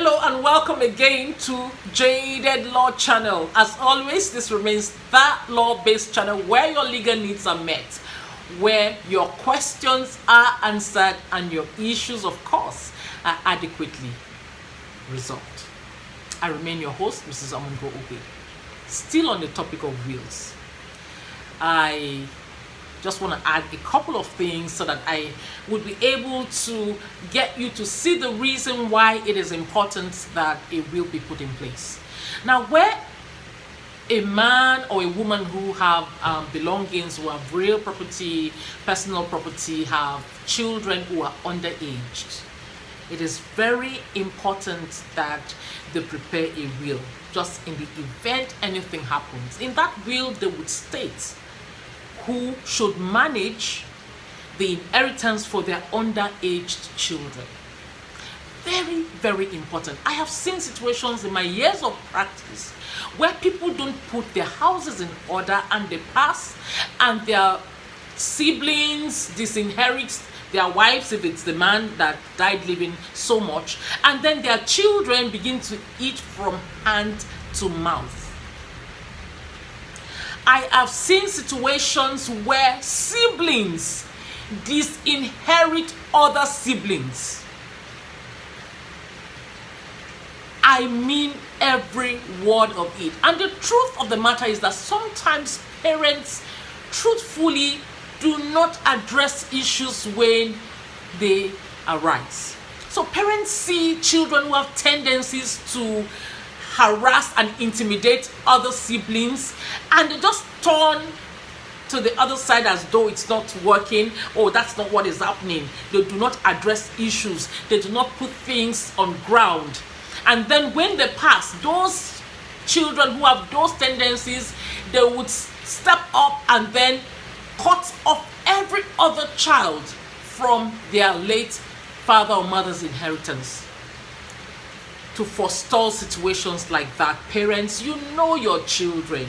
Hello and welcome again to Jaded Law Channel. As always, this remains that law-based channel where your legal needs are met, where your questions are answered and your issues, of course, are adequately resolved. I remain your host, Mrs. Amungo Obe. Still on the topic of wills, I just want to add a couple of things so that I would be able to get you to see the reason why it is important that a will be put in place. Now, where a man or a woman who have belongings, who have real property, personal property, have children who are underaged, it is very important that they prepare a will, just in the event anything happens. In that will, they would state who should manage the inheritance for their underaged children. Very, very important. I have seen situations in my years of practice where people don't put their houses in order and they pass and their siblings disinherit their wives, if it's the man that died living, so much, and then their children begin to eat from hand to mouth. I have seen situations where siblings disinherit other siblings. I mean every word of it. And the truth of the matter is that sometimes parents truthfully do not address issues when they arise. So parents see children who have tendencies to harass and intimidate other siblings, and they just turn to the other side as though it's not working. Oh, that's not what is happening. They do not address issues. They do not put things on ground. And then when they pass, those children who have those tendencies, they would step up and then cut off every other child from their late father or mother's inheritance. To forestall situations like that, parents, you know your children.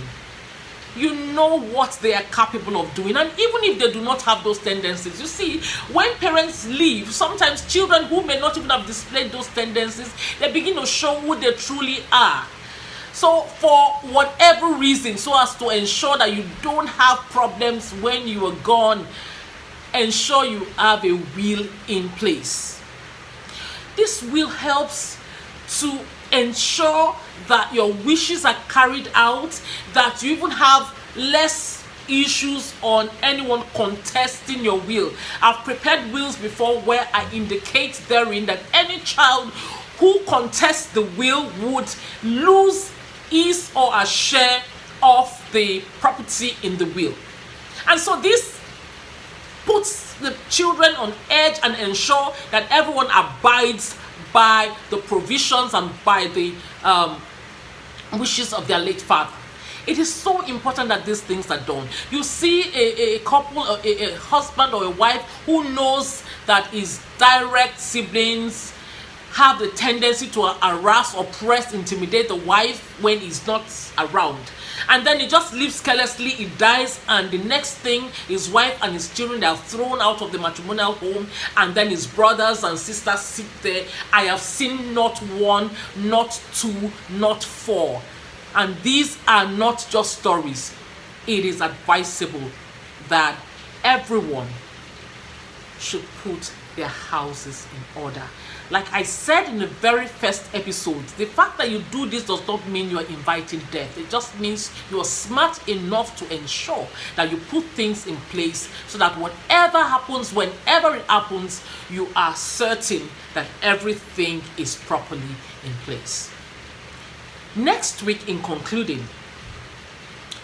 You know what they are capable of doing. And even if they do not have those tendencies, you see, when parents leave, sometimes children who may not even have displayed those tendencies, they begin to show who they truly are. So for whatever reason, so as to ensure that you don't have problems when you are gone, ensure you have a will in place. This will helps to ensure that your wishes are carried out, that you even have less issues on anyone contesting your will. I've prepared wills before where I indicate therein that any child who contests the will would lose his or her share of the property in the will. And so this puts the children on edge and ensure that everyone abides by the provisions and by the wishes of their late father. It is so important that these things are done. You see a couple, a husband or a wife who knows that his direct siblings have the tendency to harass, oppress, intimidate the wife when he's not around. And then he just lives carelessly, he dies, and the next thing, his wife and his children, they are thrown out of the matrimonial home, and then his brothers and sisters sit there. I have seen not one, not two, not four. And these are not just stories. It is advisable that everyone should put their houses in order. Like I said in the very first episode, the fact that you do this does not mean you are inviting death. It just means you are smart enough to ensure that you put things in place so that whatever happens, whenever it happens, you are certain that everything is properly in place. Next week, in concluding,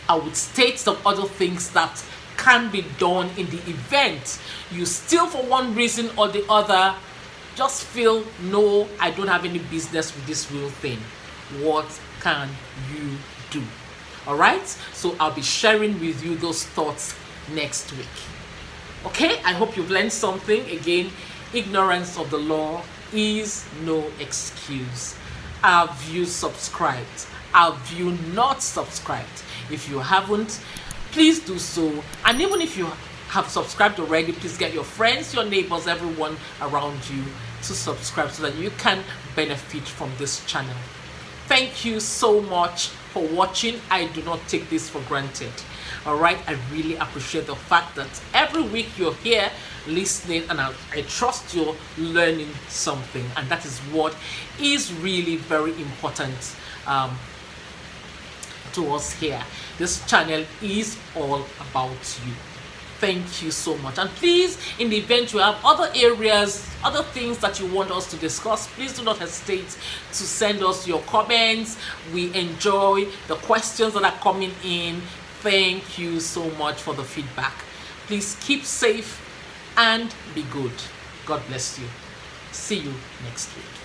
I would state some other things that can be done in the event you still, for one reason or the other, just feel, no, I don't have any business with this will thing. What can you do? All right? So I'll be sharing with you those thoughts next week. Okay? I hope you've learned something. Again, ignorance of the law is no excuse. Have you subscribed? Have you not subscribed? If you haven't, please do so. And even if you have subscribed already, please get your friends, your neighbors, everyone around you to subscribe so that you can benefit from this channel. Thank you so much for watching. I do not take this for granted. All right, I really appreciate the fact that every week you're here listening, and I trust you're learning something, and that is what is really very important to us here. This channel is all about you. Thank you so much. And please, in the event you have other areas, other things that you want us to discuss, please do not hesitate to send us your comments. We enjoy the questions that are coming in. Thank you so much for the feedback. Please keep safe and be good. God bless you. See you next week.